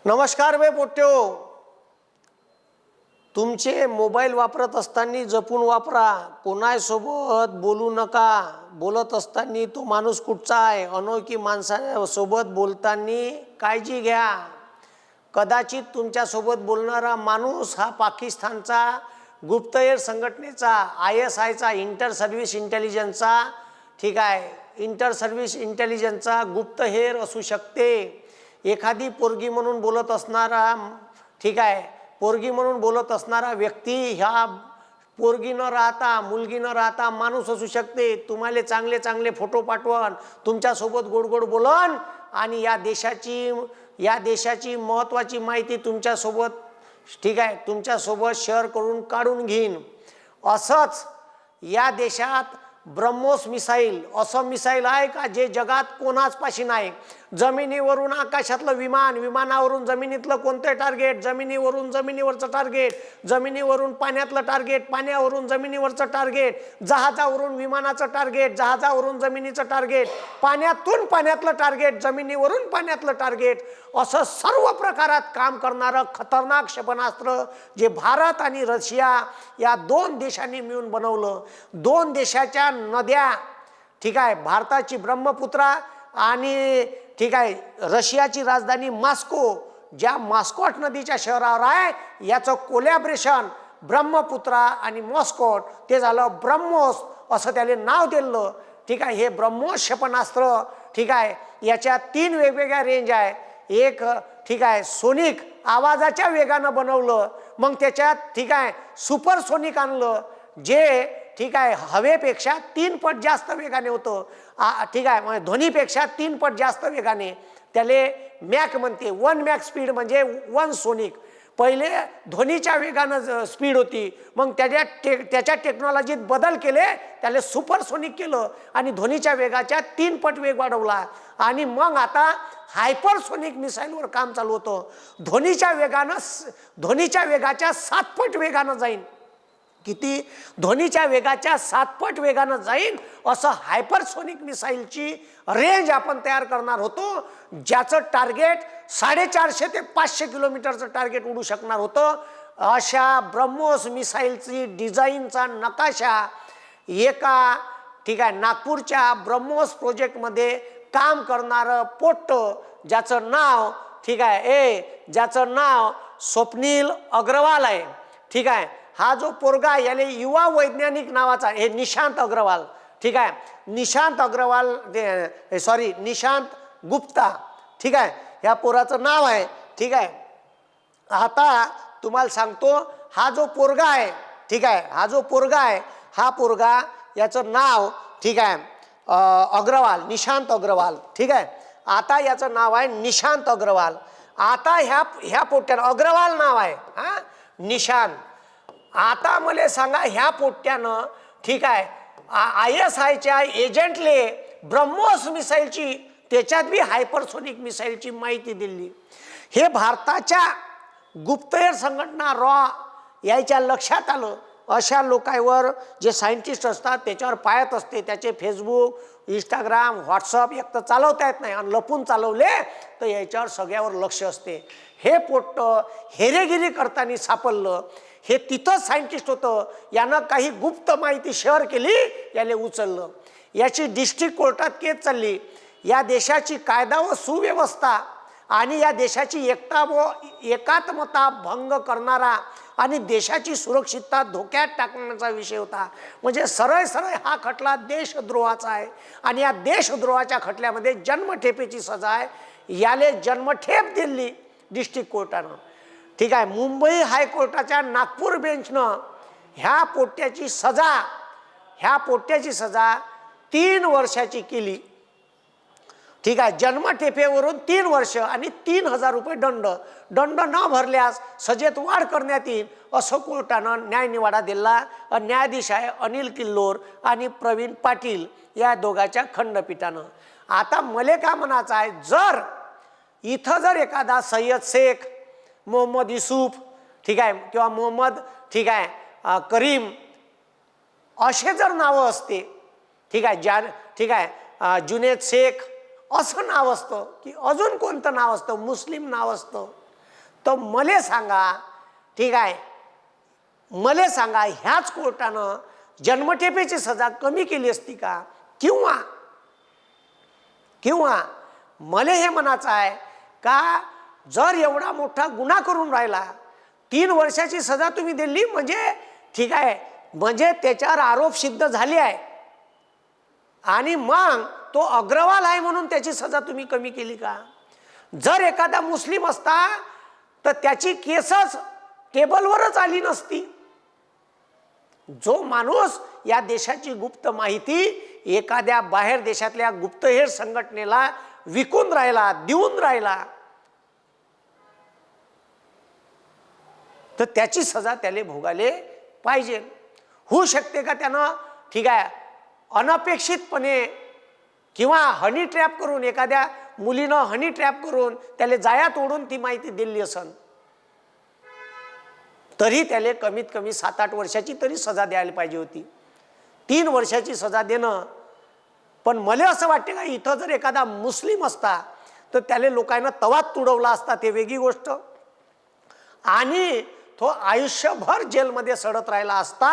नमस्कार बे पोट्यो, तुमचे मोबाईल वापरत असताना जपून वापरा. कोणासोबत बोलू नका. बोलत असताना तो माणूस कुठचा आहे, अनोळखी माणसासोबत बोलताना काळजी घ्या. कदाचित तुमच्यासोबत बोलणारा माणूस हा पाकिस्तानचा गुप्तहेर संघटनेचा ISIचा इंटर सर्व्हिस इंटेलिजन्सचा इंटर सर्व्हिस इंटेलिजन्सचा गुप्तहेर असू शकते. एखादी पोरगी म्हणून बोलत असणारा पोरगी म्हणून बोलत असणारा व्यक्ती ह्या पोरगी न राहता, मुलगी न राहता माणूस असू शकते. तुम्हाला चांगले चांगले फोटो पाठवण, तुमच्यासोबत गोड गोड बोलन आणि या देशाची महत्त्वाची माहिती तुमच्यासोबत शेअर करून काढून घेईन. असंच या देशात ब्रह्मोस मिसाईल असं मिसाईल आहे का जे जगात कोणाच पाशी नाही. जमिनीवरून आकाशातलं विमान, विमानावरून जमिनीतलं कोणतं टार्गेट, जमिनीवरून जमिनीवरचं टार्गेट, जमिनीवरून पाण्यातलं टार्गेट, पाण्यावरून जमिनीवरचं टार्गेट, जहाजावरून विमानाचं टार्गेट, जहाजावरून जमिनीचं टार्गेट, पाण्यातून पाण्यातलं टार्गेट, जमिनीवरून पाण्यातलं टार्गेट, असं सर्व प्रकारात काम करणारं खतरनाक क्षेपणास्त्र जे भारत आणि रशिया या दोन देशांनी मिळून बनवलं. दोन देशाच्या नद्या भारताची ब्रह्मपुत्रा आणि रशियाची राजधानी मॉस्को, ज्या मॉस्कोट नदीच्या शहरावर आहे, याचं कोलॅबरेशन ब्रह्मपुत्रा आणि मॉस्कोट ते झालं ब्रह्मोस असं त्याला नाव दिलं. हे ब्रह्मोस क्षेपणास्त्र याच्या 3 वेगवेगळ्या रेंज आहे. एक सोनिक आवाजाच्या वेगानं बनवलं, मग त्याच्यात सुपरसोनिक आणलं जे हवेपेक्षा 3 पट जास्त वेगाने होतं. म्हणजे ध्वनीपेक्षा 3 पट जास्त वेगाने. त्याले मॅक म्हणते. 1 मॅक स्पीड म्हणजे 1 सोनिक. पहिले ध्वनीच्या वेगानं स्पीड होती, मग त्याच्या टेक्नॉलॉजीत बदल केले, त्याला सुपरसोनिक केलं आणि ध्वनीच्या वेगाच्या 3 पट वेग वाढवला. आणि मग आता हायपरसोनिक मिसाईलवर काम चालू होतं. ध्वनीच्या वेगाच्या 7 पट वेगानं जाईन. किती? ध्वनीच्या वेगाच्या 7 पट वेगानं जाईल असं हायपरसोनिक मिसाईलची रेंज आपण तयार करणार होतो, ज्याचं टार्गेट 450 ते 500 किलोमीटरचं टार्गेट उडू शकणार होतं. अशा ब्रह्मोस मिसाईलची डिझाईनचा नकाशा एका नागपूरच्या ब्रह्मोस प्रोजेक्टमध्ये काम करणारं पोट्ट ज्याचं नाव स्वप्नील अग्रवाल आहे. हा जो पोरगा याले युवा वैज्ञानिक नावाचा हे निशांत अग्रवाल. निशांत गुप्ता. ह्या पोराचं नाव आहे. आता तुम्हाला सांगतो, हा जो पोरगा आहे हा पोरगा याचं नाव अग्रवाल, निशांत अग्रवाल. आता याचं नाव आहे निशांत अग्रवाल. आता ह्या पोट्ट्यानं अग्रवाल नाव आहे, निशांत. आता मला सांगा, ह्या पोट्ट्यानं ISIच्या एजंटले ब्रह्मोस मिसाईलची, त्याच्यात बी हायपरसोनिक मिसाईलची माहिती दिली. हे भारताच्या गुप्तहेर संघटना याच्या लक्षात आलं. अशा लोकांवर जे सायंटिस्ट असतात त्याच्यावर पाहत असते. त्याचे फेसबुक, इंस्टाग्राम, व्हॉट्सअप एक तर चालवता येत नाही, आणि लपून चालवले तर याच्यावर सगळ्यावर लक्ष असते. हे पोट्ट हेरेगिरी करताना सापडलं. हे तिथंच सायंटिस्ट होतं, यानं काही गुप्त माहिती शेअर केली, याला उचललं. याची डिस्ट्रिक्ट कोर्टात केस चालली. या देशाची कायदा व सुव्यवस्था आणि या देशाची एकता व एकात्मता भंग करणारा आणि देशाची सुरक्षितता धोक्यात टाकण्याचा विषय होता. म्हणजे सरळ हा खटला देशद्रोहाचा आहे. आणि या देशद्रोहाच्या खटल्यामध्ये जन्मठेपेची सजा आहे. याले जन्मठेप दिली डिस्ट्रिक्ट कोर्टानं. मुंबई हायकोर्टाच्या नागपूर बेंचनं ह्या पोट्ट्याची सजा 3 वर्षाची केली. जन्मठेपेवरून 3 वर्ष आणि 3000 रुपये दंड न भरल्यास सजेत वाढ करण्यात येईल असं कोर्टानं न्यायनिवाडा दिला. न्यायाधीश आहे अनिल किल्लोर आणि प्रवीण पाटील या दोघांच्या खंडपीठानं. आता मले काय म्हणायचं आहे, जर एखादा सय्यद शेख, मोहम्मद युसुफ किंवा मोहम्मद करीम असे जर नावं असते, जुनेद शेख असं नाव असतं की अजून कोणतं नाव असतं, मुस्लिम नाव असतं, तर मले सांगा, ठीक आहे, मले सांगा ह्याच कोर्टानं जन्मठेपेची सजा कमी केली असती का? किंवा मले हे म्हणायचं आहे का जर एवढा मोठा गुन्हा करून राहिला 3 वर्षाची सजा तुम्ही दिली म्हणजे ठीक आहे, म्हणजे त्याच्यावर आरोप सिद्ध झाले आहे आणि मग तो अग्रवाल आहे म्हणून त्याची सजा तुम्ही कमी केली का? जर एखादा मुस्लिम असता तर त्याची केसच टेबलवरच आली नसती. जो माणूस या देशाची गुप्त माहिती एखाद्या बाहेर देशातल्या गुप्तहेर संघटनेला विकून राहिला, देऊन राहिला, तर त्याची सजा त्याला भोगायला पाहिजे. होऊ शकते का त्यानं ठीक आहे अनपेक्षितपणे किंवा हनी ट्रॅप करून, एखाद्या मुलीनं हनी ट्रॅप करून त्याला जायात ओढून ती माहिती दिली असन, तरी त्याला कमीत कमी 7-8 वर्षाची तरी सजा द्यायला पाहिजे होती. 3 वर्षाची सजा देणं. पण मला असं वाटते का इथं जर एखादा मुस्लिम असता तर त्याला लोकांना तवात तुडवला असता, ते वेगळी गोष्ट, आणि तो आयुष्यभर जेलमध्ये सडत राहिला असता.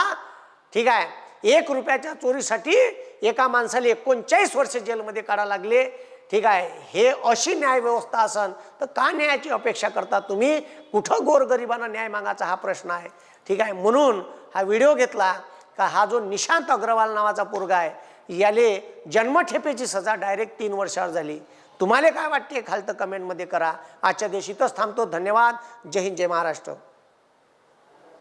ठीक आहे, 1 रुपयाच्या चोरीसाठी एका माणसाला 39 वर्ष जेलमध्ये काढा लागले. ठीक आहे, हे अशी न्याय व्यवस्था असन तर का न्यायाची अपेक्षा करता तुम्ही? कुठं गोरगरिबांना न्याय मागायचा हा प्रश्न आहे. ठीक आहे, म्हणून हा व्हिडिओ घेतला का हा जो निशांत अग्रवाल नावाचा पोरगा आहे याले जन्मठेपेची सजा डायरेक्ट 3 वर्षावर झाली. तुम्हाला काय वाटते खालतं कमेंटमध्ये करा. आजच्या दिवशी इथंच थांबतो. धन्यवाद. जय हिंद, जय महाराष्ट्र.